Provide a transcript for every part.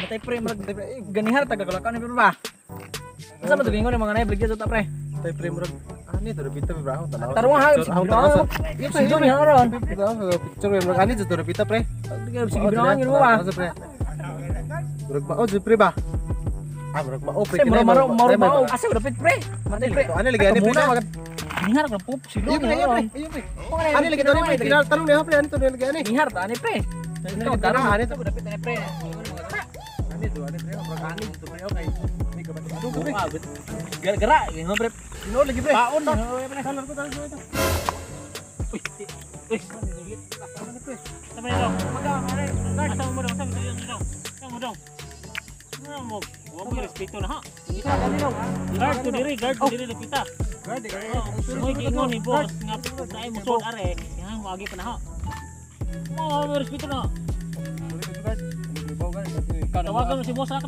tay pre murag ganihar tagagalakan ni ba. Asa man tugingon yung mga nay bligya ta pre. Tay pre murag ani to repita pre bro. Tarong ha sige ni haron. Picture murag ani to repita pre. Sige binawan yun mo ba. Murag mao pre ba. Murag mao pre. Maro asa dapit pre. Mati pre. Ano lagi ani pre. Nihar ka pup silo. Ayun pre. Ani lagi to pre. Tarong ni pre ani to lagi ani. Nihar ta ani pre. Tarong ani to dapit ani pre. Ani to pre. Murag ani to pre okay. Gerak gini pre. Sino lagi pre? Paon na. Salar ko tayo ito. Uy. Sampai dong. Asal mo dong, asal mo dong. Mo, mo respeto na ha. Guard to diri lepita. Guard. Mo giingon ni boss nga dai mo sod are, yang wagi pa na ha. Mo respeto na. Tawagan mo si boss ha.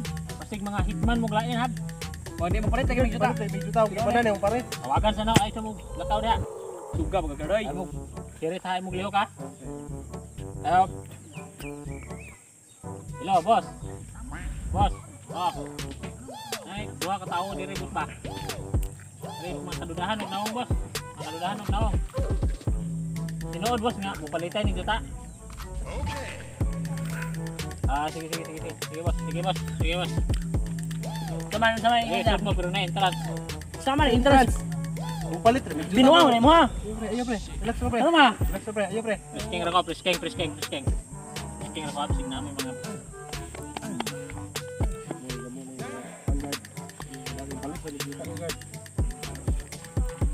Pasig mga hitman mo glain ha. Pwede mo palit lagi juta. Juta gimana nih pare? Tawagan sana ay sa mo lakaw dia. Suga magagadoy. Kiri tayo mo glihok ha. Ayo. Hello, bos. Bos. Oh. Ay, dua ka tawo diri bus ba. Diri makadudahan og naong, bos. Makadudahan og naong. Tinuod, bos nga, mupalitay ni juta. Okay. Sige, bos. Sige, bos. Sama ini mo pero na entrance. Sama na entrance. Mupalit rin. Binuang mo ha. Ayo pre. Relax pre. Ano ma? Relax pre. Ayo pre. Preskeng ra ko, preskeng. Preskeng ra ko sig namin mga.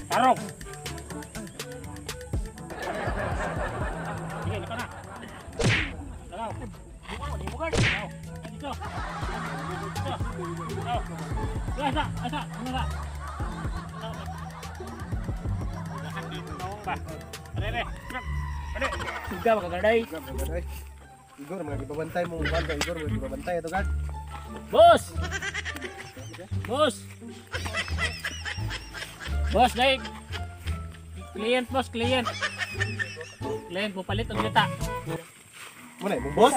Tarong. Sige, lepas na. Dalaw. Di mo guard. Dito. Asa. Ano ba? Are. Suga makagaday. Igor mga gibabantay mo banda Igor mga gibabantay ito guard. Bos. Bos, like. Client bos, client. Client mo palit ang data. Muna mo boss.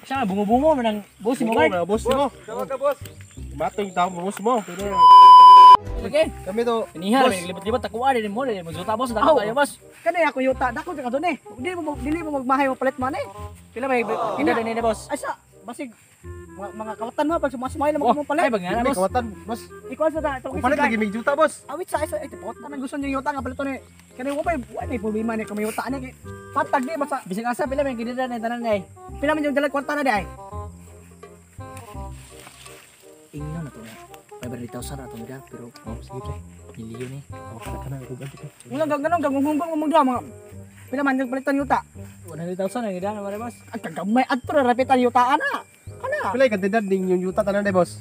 Siya bungo-bungo man ang boss mo guard. Boss mo. Tawag ka boss. Matong tao mo boss mo. Pero Okay. kami to. Inihar, may libat-libat takuan din mo din mo juta boss, dako kayo boss. Kani ako yuta, dako ka doon eh. Dili mo magmahay mo palit man eh. Pila may pinda din ni boss. Ay sa basig mga kawatan mo pag sumasmay lang mo Ay palit. bangana May boss. kawatan boss. Ikaw sa da itong Palit lagi may juta boss. Awit sa isa ito pot na gusto niyo yuta nga palit ni. Kani mo pa may problema ni kami yuta ni. Patag di basta Bising asa pila may kinida na tanan ay. pila man yung dalag kwarta na di ay. Ingno na to na. 500,000 ato nila pero sige pre. Milyon eh. Kana ko ganti. Wala ganun gangunghunggong mo mga pila man yung palitan yuta. 100,000 ang gida na boss. Ang kagamay adto ra rapitan yuta ana. Kana. Pila kantidad ding yung yuta tanan day boss.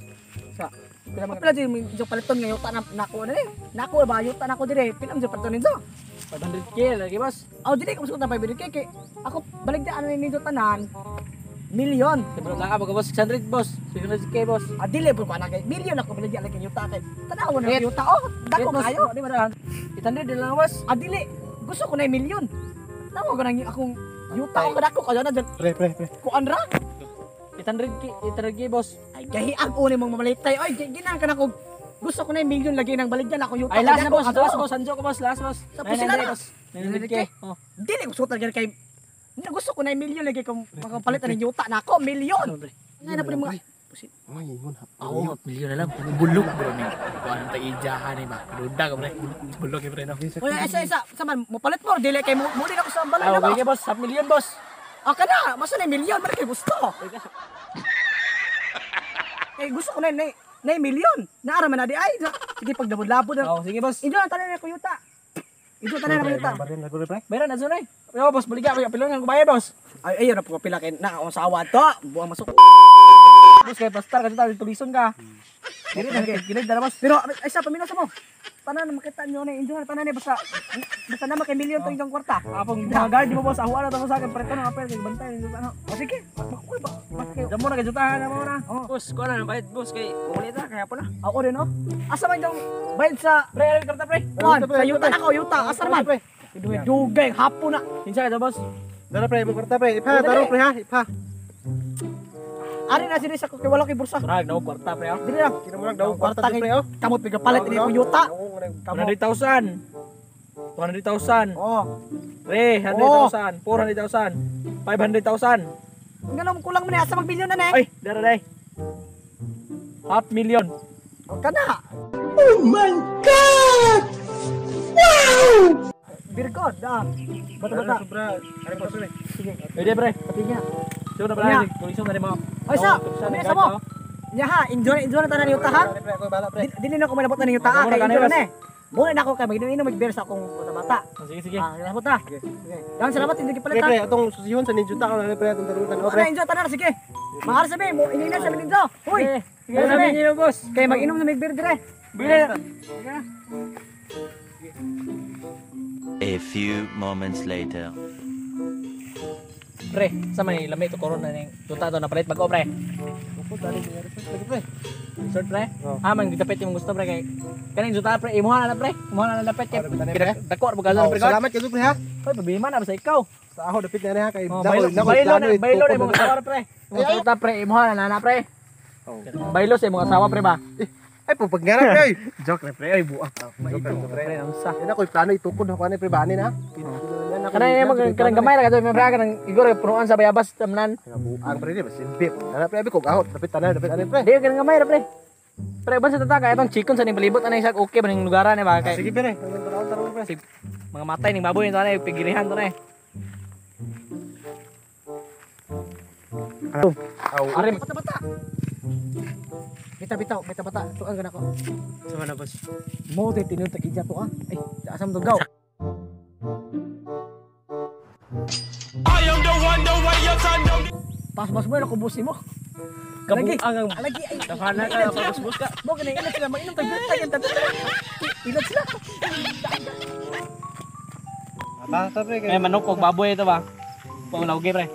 Sa pila di yung paliton nga yuta na nako na eh. Nako ba yuta nako dire. Pila man yung paliton ninyo. 500k lagi boss. Oh, dili ko masukot na 500 kay ako baligdaan na ninyo tanan. Milyon. Pero lang ka boss 600 boss. 600k boss. Dili po pa na kay milyon ako baligdaan lagi yuta kay. Tanaw na yuta oh. Dako kayo. Di ba dahan? 800 lang boss. Dili. Gusto ko na milyon. Tanaw ko nang akong yuta ko dako kayo na Pre. kuan ra. 800k boss. Ay gahiag uni mong mamalitay. Oy, ginang ka na ko. Gusto ko na milyon lagi nang baligyan ako yuta. Ay last na boss. Dako. Boss, anjo ko boss, last boss. Tapos sila na. 900k. Oh. Dili ko suot lagi kay gusto ko na milyon lagi kung makapalitan ng yuta na ako, milyon. Nga na pa mga Ay, ingon ha. Oo, milyon na lang. Bulok bro ni. Kung anong tag-ijahan ni ba? Duda ka pre. Bulok eh pre no. Oy, isa saman mo palit mo dili kay mo din ako sa balay Ah, na ba. okay boss, 1 million boss. Kana, masa na milyon man kay gusto. Kay gusto ko na milyon. Naara man na di ay. Sige pag labod-labod na. Oh, sige boss. Ido na tanan ko yuta. Ido tanan ko yuta. Barin na pre. Bayran na sunay. Yo boss, baligya ko pilon nga bayad boss. Ay ayo na po pila kay na akong sawad to. Buang masuk. Boss kay pastar ka dito tulison ka. Dili na kay gilid na boss. Pero ay sa pamina sa mo. Tanan makita nyo na enjoy tanan ni basta na makay milyon to inyong kwarta. Apong mga guard di mo boss, ahuan na to sa akin preto na apel kay bantay ni ano. O sige. Makuy ba? Damo na kay jutahan na mo na. Boss, ko na bayad boss kay umulita kaya po na. Ako rin oh. Asa man yung bayad sa Pre, karta pre. Juan, sa yuta na ko, yuta. Asa man? Dugay, hapon na. Kinsa ka boss? Dara pre, mo kwarta pre. Ipa, daro pre ha. Ipa. Ari na sini sa kay wala kay bursa. Murag daw kwarta pre. Dili lang. Kinamurag daw Kwarta kwarta kay pre oh. kamot pigapalit ini ko yuta. Kamo. 100,000. 200,000. Oh. 300,000. 400,000. 500,000. Ngano kulang man asa magbilyon na na. Ay, dara day. 500,000. O kana. Oh my god. Wow! Birgod ah. Bata-bata. Sobra. Ano pa pre? Sige. Pwede pre. Patinya. Sino na Nya. ba? Tulisan na mo. Oy sa, kami sa mo. Nya ha, enjoy na tanan yuta ha. Pre ako bala pre. Dili na ko manabot na yuta ha Muna kay ka na, enjoy Ros. na eh. Muna na ako kay maginom magbeer sa akong bata-bata. Sige, sige. Ah, salamat ha. Sige. Dagan salamat hindi Pre gipalit ha. pre atong susihon sa ninjuta ko na pre atong tarutan oh Ano pre. enjoy tanan sige. Mahal sabi mo, ingay na sa Melinzo. Uy. Sige, sabihin niyo boss. Kay mag-inom na magbeer dire. Bili. A few moments later. Pre, sa may lami to corona ning tuta to na palit bag-o pre. Opo dali lagi pre. Short pre. Oh. Man gidapit yung gusto pre kay kaning juta pre imuha na pre. Imuha na dapit kay Para bitan na, pre. dako mo gazon Oh, pre. salamat kayo pre ha. Hoy, pabima na ba sa ikaw? Sa ako dapit na ha kay Oh, dakoy baylo na mo asawa pre. Mo tuta pre imuha na nana pre. Baylo sa imong asawa pre ba? Ay po pagngara pre. Joke na pre, ay buak. Joke pre. Pre, ang sa. Yan ako plano itukod ako ni pre bani na. Kanang mo kanang gamay ra kadto may pre kanang igor punuan sa bayabas tamnan. Ang pre di ba silbi. Ana pre abi ko ahot dapit tanan dapit ani pre. Di kanang gamay ra pre. Pre ban sa tata kay atong chikon sa ning palibot anay sa okay ba ning lugaran ni ba kay Sige pre. Taron pre. si mga matay ning baboy to anay pigirihan to na. Ari Bata-bata. Bita-bitaw, bita-bata. Tuan ka na ko. sama na boss. Mo te tinud ta kidya to ah. Ay, asam to gaw. Pas-pas mo na kubusi mo. Kabuang ang Lagi ay. Tafana ka pabusbus ka. Mo ganay ilan sila mag-inom tag tayo tayo. Ilan sila. Basta pre kay May manok og baboy ito ba? Paulaw gi pre.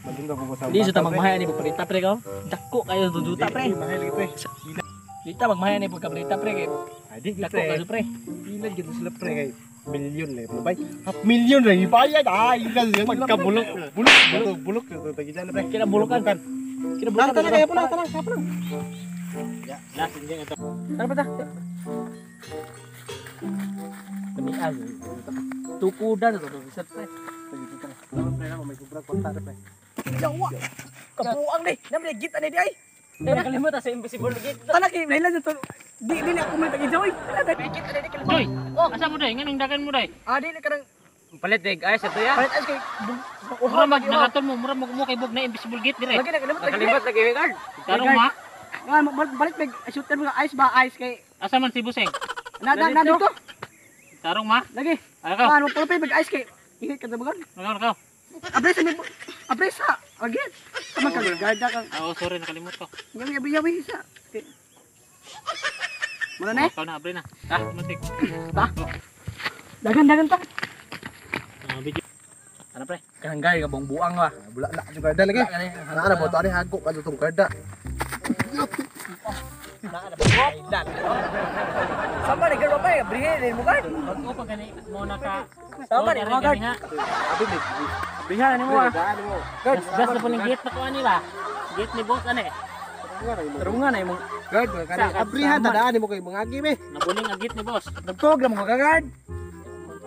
magdungga ko sa. Di sa ta magmahay ani pagpalita pre ko. Dako kayo sa juta pre. Mahal lagi pre. Di ta magmahay ani pagpalita pre kay Adi dako kayo pre. Ilan gitu sila pre kay milyon na ito bay. Half million na ibayad ay ilan magkabulok. Bulok ito tagi dyan pre. Kinabulukan. Kinabulukan. Tara kaya pula tara kaya pula. Last hindi ito. Ano ba ta? Kami az. Tukudan to reset pre. Pre ako may kubra konta pre. Jawa. Kabuang ni. Namle git ani di ay. Nakalimot sa invisible gate. Talaki nailan to. Di na ako may tag-enjoy. Git ani di Joy, Oh, asa mo day? Nganong dagan mo day? di na kanang Palit dig ay sa tuya. palit as kay Mura mag nagaton mo, mura mo kay bug na invisible gate dire. lagi na kalimot lagi. Nakalimot lagi guard. Tarong ma, Nga balik meg shooter mga ice ba ice kay asa man si Buseng? na dito. Tarong ma. Lagi. Ay ka. Ano pa mag ice kay ihit ka dabagan. Nagaw. Abres ni abres ha. Again. Kaman ka garda ka. Oh, sorry nakalimot ko. Yabi sa. Muna na eh. Ikaw na abre na. Ah, matik. Dagan ta. Video. Ano pre? Kanangay ka bong buang ba? Bula na yung garda lagi. Ana boto ani hago ka tong garda. Sama ni girl pa eh. Brihin mo kan. Pag pa gani mo na ka. Tama ni, mga guard. Abi ni. Bihan ni mo ah. mo. Gas na po ng gate na ko ani ba? Gate ni boss ane. Tarungan ay mo. Guard kani abrihan tadaan mo kay mga agi me. Nabuning ang gate ni boss. Nagtog lang mo kagard.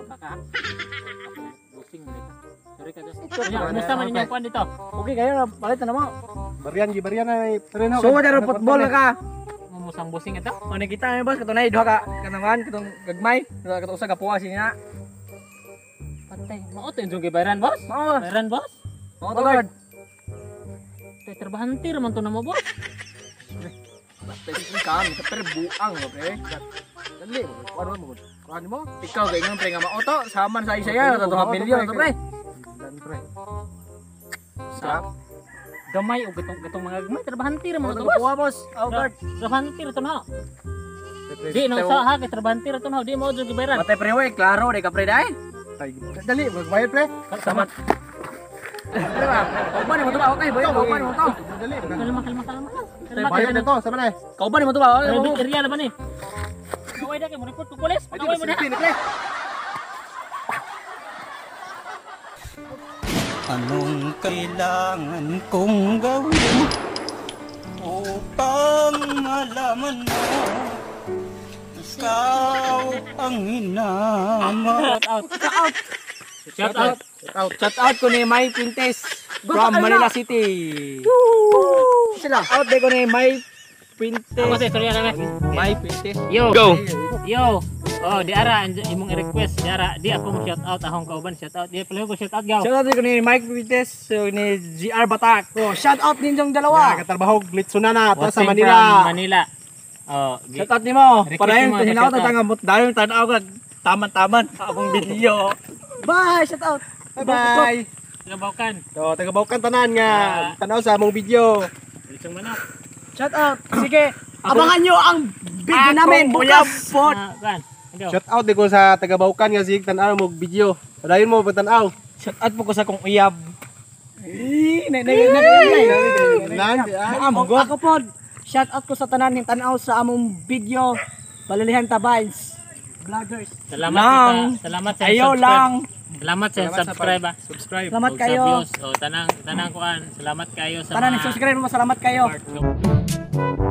Baka. Busing mo dito. Sorry ka Diyos. Kumusta man inyong kuan dito? Okay kayo na palitan na mo. Barian na tereno. So wala ro football na ka. Mumusang busing ito. O nakita mo boss katunay duha ka kanangan katong gagmay. Katong usa ka puwa siya. Patay. Mao to yung gibayaran boss? Mao. Bayaran boss? Mao to guard. Tay trabahanti raman to na mo boss. Pwede ka mi pero buang mo pre. Dali mo. Kuan mo. Ikaw kay ngam pre nga mao to saman sa isa to 2 milyon to pre. Dan pre. Sa gamay o gatong mga gamay trabahanti raman to Mao boss. boss. Oh guard. Trabahanti ra to na. Di no sa ha kay trabahanti ra to na. Di mo jud gibayaran. Mate pre we klaro de ka pre dai. Dali magbayad pre. Saman. Pre ba? Kauban mo to ba? Okay, boy. Kauban mo to. Dali. Kalma. Bayad na to, sama na. Kauban mo to ba? Private area na ba ni? Kaway da kay mo report ko pulis. Kaway mo na. Anong kailangan kong gawin upang malaman mo ikaw ang hinama? Shout out. Shout out ko ni May Pintes from Manila City. Sila. Out day ko ni May Ako Pintes. sa istorya namin. May Pintes. Yo. Go. Yo. Oh, di ara imong i-request. Di ara di ako mo shout out ahong kauban shout out. Di pala ko shout out gaw. Shout out ko ni Mike Pintes, so ni GR Batak. Oh, shout out ninyong dalawa. Katrabaho Litsunana to sa Watching Manila. from Manila. Oh, Shout out nimo. Request Para mo, yung hinaw shout out. tatangabot dayon tanaw ka taman-taman akong video. Bye, shout out. Bye-bye. Nabawkan. So, taga-Baukan tanan nga tanaw sa among video. Isang manok. Shout out. Sige, abangan nyo ang video namin bukas. Kan. Ikaw. Shout out di ko sa taga-Baukan nga sig tanaw mo video. Padayon mo pagtanaw. Shout out po ko sa kong uyab. Ako po, shout out ko sa tanan ng tanaw sa among video. Balilihan Tabines. Vloggers. Salamat sa Ayaw subscribe. lang. Salamat sa subscribe. Subscribe. Salamat Og sa kayo. views. Oh, tanang kuan. Salamat kayo sa Tanan, mga subscribe mo, salamat kayo. part.